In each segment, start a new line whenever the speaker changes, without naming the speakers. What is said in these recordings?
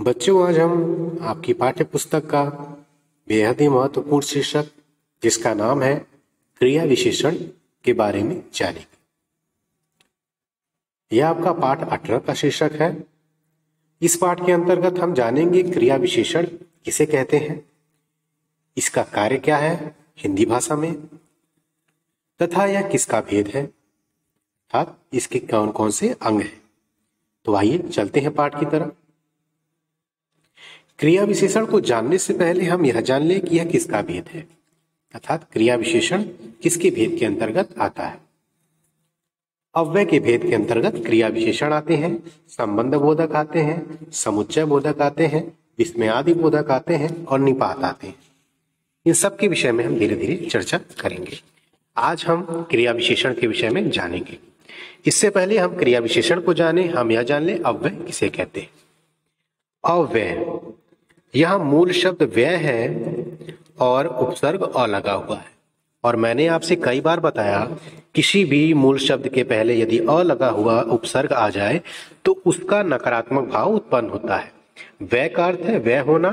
बच्चों, आज हम आपकी पाठ्य पुस्तक का बेहद ही महत्वपूर्ण शीर्षक जिसका नाम है क्रिया विशेषण के बारे में जानेंगे। यह आपका पाठ 18 का शीर्षक है। इस पाठ के अंतर्गत हम जानेंगे क्रिया विशेषण किसे कहते हैं, इसका कार्य क्या है हिंदी भाषा में, तथा यह किसका भेद है, अर्थात इसके कौन कौन से अंग हैं। तो आइए चलते हैं पाठ की तरफ। क्रिया विशेषण को जानने से पहले हम यह जान लें कि यह किसका भेद है, अर्थात क्रिया विशेषण किसके भेद के अंतर्गत आता है। अव्यय के भेद के अंतर्गत क्रिया विशेषण आते हैं, संबंध बोधक आते हैं, समुच्चय बोधक आते हैं, विस्मयादि बोधक आते हैं और निपात आते हैं। इन सब के विषय में हम धीरे धीरे चर्चा करेंगे। आज हम क्रिया विशेषण के विषय में जानेंगे। इससे पहले हम क्रिया विशेषण को जाने, हम यह जान लें अव्यय किसे कहते हैं। अव्यय, यह मूल शब्द व्यय है और उपसर्ग अ लगा हुआ है। और मैंने आपसे कई बार बताया, किसी भी मूल शब्द के पहले यदि अ लगा हुआ उपसर्ग आ जाए तो उसका नकारात्मक भाव उत्पन्न होता है। व्यय का अर्थ है व्यय होना,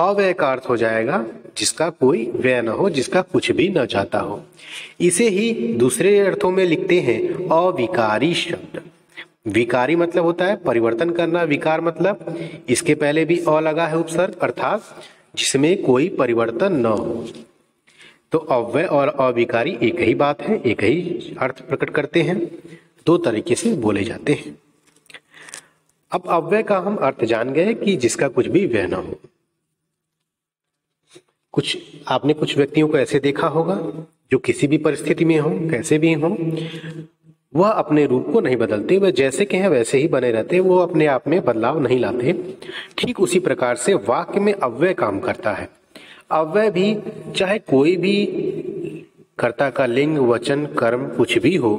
अव्यय का अर्थ हो जाएगा जिसका कोई व्यय न हो, जिसका कुछ भी न जाता हो। इसे ही दूसरे अर्थों में लिखते हैं अविकारी शब्द। विकारी मतलब होता है परिवर्तन करना, विकार मतलब इसके पहले भी अ लगा है उपसर्ग, अर्थात जिसमें कोई परिवर्तन न हो। तो अव्यय और अविकारी एक ही बात है, एक ही अर्थ प्रकट करते हैं, दो तरीके से बोले जाते हैं। अब अव्यय का हम अर्थ जान गए कि जिसका कुछ भी व्यय न हो। आपने कुछ व्यक्तियों को ऐसे देखा होगा जो किसी भी परिस्थिति में हो, कैसे भी हो, वह अपने रूप को नहीं बदलते, वह जैसे के हैं वैसे ही बने रहते, वो अपने आप में बदलाव नहीं लाते। ठीक उसी प्रकार से वाक्य में अव्यय काम करता है। अव्यय भी चाहे कोई भी कर्ता का लिंग, वचन, कर्म कुछ भी हो,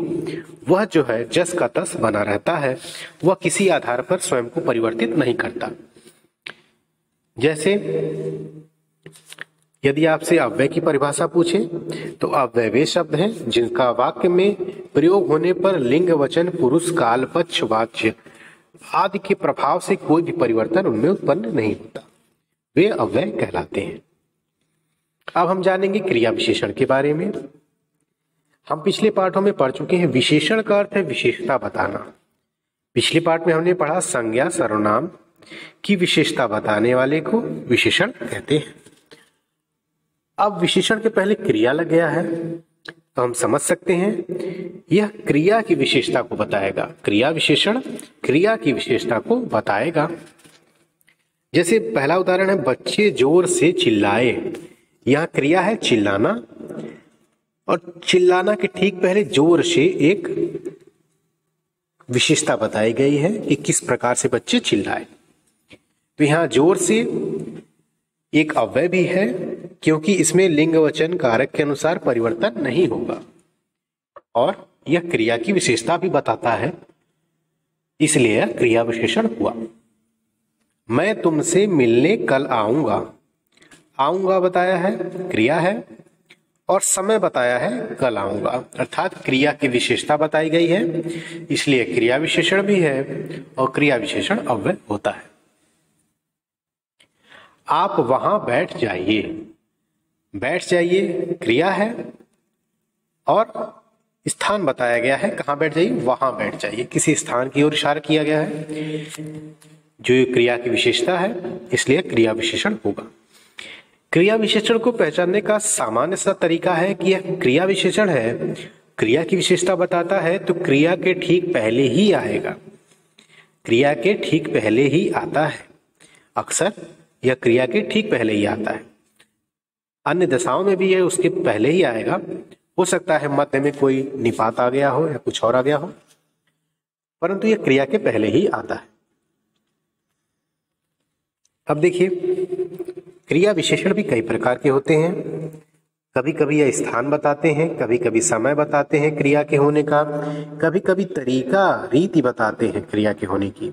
वह जो है जस का तस बना रहता है। वह किसी आधार पर स्वयं को परिवर्तित नहीं करता। जैसे यदि आपसे अव्यय की परिभाषा पूछे तो अव्यय वे शब्द हैं जिनका वाक्य में प्रयोग होने पर लिंग, वचन, पुरुष, काल, पक्ष, वाच्य आदि के प्रभाव से कोई भी परिवर्तन उनमें उत्पन्न नहीं होता, वे अव्यय कहलाते हैं। अब हम जानेंगे क्रिया विशेषण के बारे में। हम पिछले पाठों में पढ़ चुके हैं विशेषण का अर्थ है विशेषता बताना। पिछले पाठ में हमने पढ़ा संज्ञा सर्वनाम की विशेषता बताने वाले को विशेषण कहते हैं। अब विशेषण के पहले क्रिया लग गया है तो हम समझ सकते हैं यह क्रिया की विशेषता को बताएगा। क्रिया विशेषण क्रिया की विशेषता को बताएगा। जैसे पहला उदाहरण है बच्चे जोर से चिल्लाए। यह क्रिया है चिल्लाना, और चिल्लाना के ठीक पहले जोर से एक विशेषता बताई गई है कि किस प्रकार से बच्चे चिल्लाए। तो यहां जोर से एक अव्यय भी है क्योंकि इसमें लिंग, वचन, कारक के अनुसार परिवर्तन नहीं होगा, और यह क्रिया की विशेषता भी बताता है, इसलिए यह क्रिया विशेषण हुआ। मैं तुमसे मिलने कल आऊंगा। आऊंगा बताया है, क्रिया है, और समय बताया है कल आऊंगा, अर्थात क्रिया की विशेषता बताई गई है, इसलिए क्रिया विशेषण भी है और क्रिया विशेषण अव्यय होता है। आप वहां बैठ जाइए। बैठ जाइए क्रिया है और स्थान बताया गया है, कहां बैठ जाइए, वहां बैठ जाइए, किसी स्थान की ओर इशारा किया गया है जो क्रिया की विशेषता है, इसलिए क्रिया विशेषण होगा। क्रिया विशेषण को पहचानने का सामान्य सा तरीका है कि यह क्रिया विशेषण है, क्रिया की विशेषता बताता है तो क्रिया के ठीक पहले ही आएगा। क्रिया के ठीक पहले ही आता है, अक्सर यह क्रिया के ठीक पहले ही आता है। अन्य दशाओं में भी यह उसके पहले ही आएगा। हो सकता है मध्य में कोई निपात आ गया हो या कुछ और आ गया हो, परंतु यह क्रिया के पहले ही आता है। अब देखिए, क्रिया विशेषण भी कई प्रकार के होते हैं। कभी कभी यह स्थान बताते हैं, कभी कभी समय बताते हैं क्रिया के होने का, कभी कभी तरीका, रीति बताते हैं क्रिया के होने की,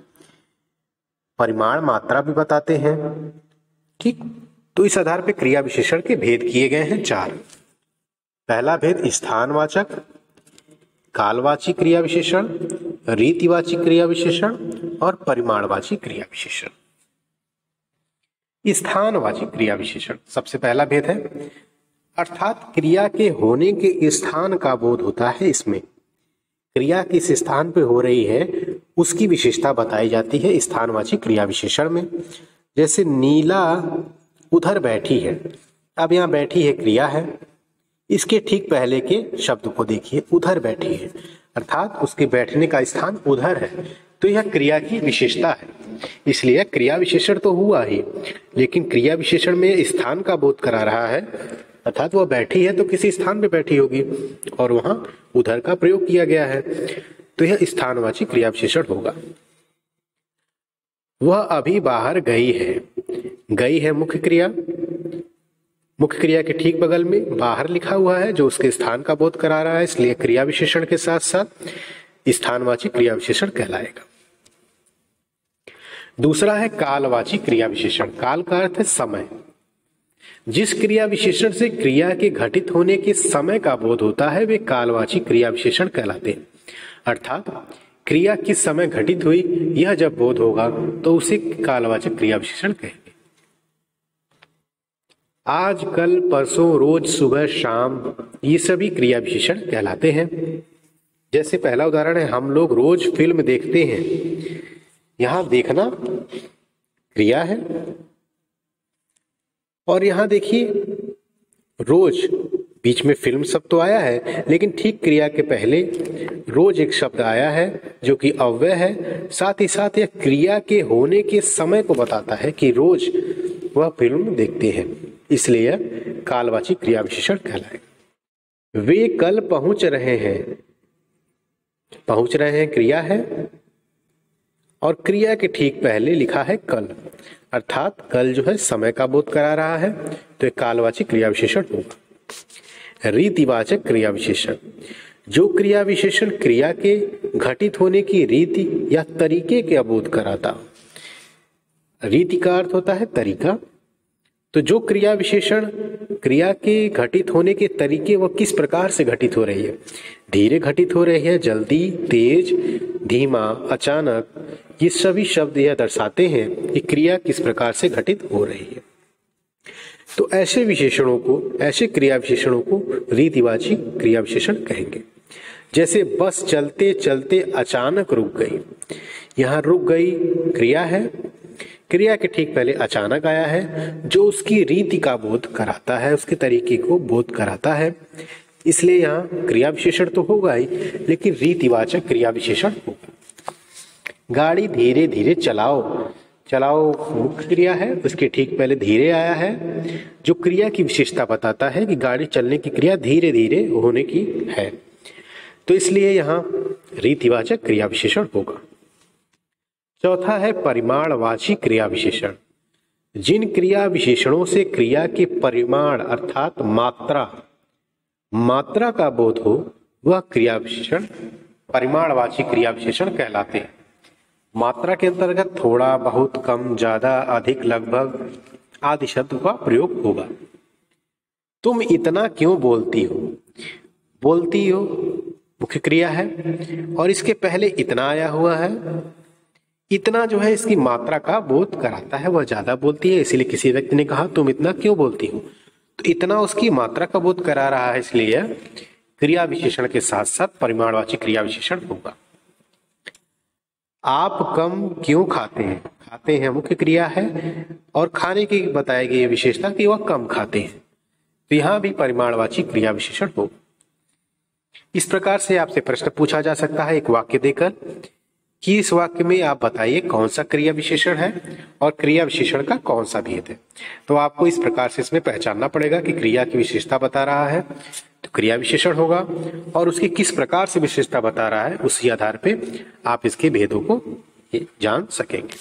परिमाण, मात्रा भी बताते हैं। ठीक, तो इस आधार पर क्रिया विशेषण के भेद किए गए हैं 4। पहला भेद स्थानवाचक, कालवाची क्रिया विशेषण, रीतिवाची क्रिया विशेषण और परिमाणवाची क्रिया विशेषण। स्थानवाची क्रिया विशेषण सबसे पहला भेद है, अर्थात क्रिया के होने के स्थान का बोध होता है। इसमें क्रिया किस स्थान पे हो रही है उसकी विशेषता बताई जाती है स्थानवाची क्रिया विशेषण में। जैसे नीला उधर बैठी है, अब यहाँ बैठी है क्रिया है, इसके ठीक पहले के शब्द को देखिए, उधर बैठी है, अर्थात उसके बैठने का स्थान उधर है, तो यह क्रिया की विशेषता है। इसलिए क्रिया विशेषण तो हुआ ही, लेकिन क्रिया विशेषण में स्थान का बोध करा रहा है, अर्थात वह बैठी है तो किसी स्थान पे बैठी होगी और वहां उधर का प्रयोग किया गया है, तो यह स्थानवाची क्रिया विशेषण होगा। वह अभी बाहर गई है, गई है मुख्य क्रिया, मुख्य क्रिया के ठीक बगल में बाहर लिखा हुआ है जो उसके स्थान का बोध करा रहा है, इसलिए क्रिया विशेषण के साथ साथ स्थानवाची क्रिया विशेषण कहलाएगा। दूसरा है कालवाची क्रिया विशेषण। काल का अर्थ है समय। जिस क्रिया विशेषण से क्रिया के घटित होने के समय का बोध होता है वे कालवाची क्रिया विशेषण कहलाते हैं। अर्थात क्रिया किस समय घटित हुई यह जब बोध होगा तो उसे कालवाचक क्रिया विशेषण कहेंगे। आज, कल, परसों, रोज, सुबह, शाम, ये सभी क्रिया विशेषण कहलाते हैं। जैसे पहला उदाहरण है, हम लोग रोज फिल्म देखते हैं। यहां देखना क्रिया है और यहां देखिए रोज, बीच में फिल्म शब्द तो आया है, लेकिन ठीक क्रिया के पहले रोज एक शब्द आया है जो कि अव्यय है। साथ ही साथ यह क्रिया के होने के समय को बताता है कि रोज वह फिल्म देखते हैं, इसलिए कालवाची क्रिया विशेषण कहलाएगा। वे कल पहुंच रहे हैं, पहुंच रहे हैं क्रिया है और क्रिया के ठीक पहले लिखा है कल, अर्थात कल जो है समय का बोध करा रहा है, तो एक कालवाची क्रिया विशेषण होगा। रीतिवाचक क्रिया विशेषण, जो क्रिया विशेषण क्रिया के घटित होने की रीति या तरीके के बोध कराता। रीति का अर्थ होता है तरीका, तो जो क्रिया विशेषण क्रिया के घटित होने के तरीके वह किस प्रकार से घटित हो रही है, धीरे घटित हो रही है, जल्दी, तेज, धीमा, अचानक, ये सभी शब्द यह दर्शाते हैं कि क्रिया किस प्रकार से घटित हो रही है। तो ऐसे विशेषणों को, ऐसे क्रिया विशेषणों को रीतिवाची क्रिया विशेषण कहेंगे। जैसे बस चलते चलते अचानक रुक गई, यहाँ रुक गई क्रिया है, क्रिया के ठीक पहले अचानक आया है जो उसकी रीति का बोध कराता है, उसके तरीके को बोध कराता है, इसलिए यहाँ क्रिया विशेषण तो होगा ही, लेकिन रीतिवाचक क्रिया विशेषण होगा। गाड़ी धीरे धीरे चलाओ, चलाओ मुख्य क्रिया है, उसके ठीक पहले धीरे आया है जो क्रिया की विशेषता बताता है कि गाड़ी चलने की क्रिया धीरे धीरे होने की है, तो इसलिए यहाँ रीतिवाचक क्रिया विशेषण होगा। चौथा है परिमाणवाची क्रिया विशेषण। जिन क्रिया विशेषणों से क्रिया के परिमाण अर्थात मात्रा का बोध हो वह क्रिया विशेषण परिमाणवाची क्रिया विशेषण कहलाते हैं। मात्रा के अंतर्गत थोड़ा, बहुत, कम, ज्यादा, अधिक, लगभग आदि शब्द का प्रयोग होगा। तुम इतना क्यों बोलती हो, बोलती हो मुख्य क्रिया है और इसके पहले इतना आया हुआ है। इतना जो है इसकी मात्रा का बोध कराता है, वह ज्यादा बोलती है, इसलिए किसी व्यक्ति ने कहा तुम इतना क्यों बोलती हो, तो इतना उसकी मात्रा का बोध करा रहा है, इसलिए क्रिया विशेषण के साथ साथ परिमाणवाची क्रिया विशेषण होगा। आप कम क्यों खाते हैं, खाते हैं मुख्य क्रिया है और खाने की बताई गई विशेषता कि वह कम खाते हैं, तो यहां भी परिमाणवाची क्रिया विशेषण होगा। इस प्रकार से आपसे प्रश्न पूछा जा सकता है एक वाक्य देकर कि इस वाक्य में आप बताइए कौन सा क्रिया विशेषण है और क्रिया विशेषण का कौन सा भेद है। तो आपको इस प्रकार से इसमें पहचानना पड़ेगा कि क्रिया की विशेषता बता रहा है तो क्रिया विशेषण होगा और उसकी किस प्रकार से विशेषता बता रहा है उसी आधार पे आप इसके भेदों को जान सकेंगे।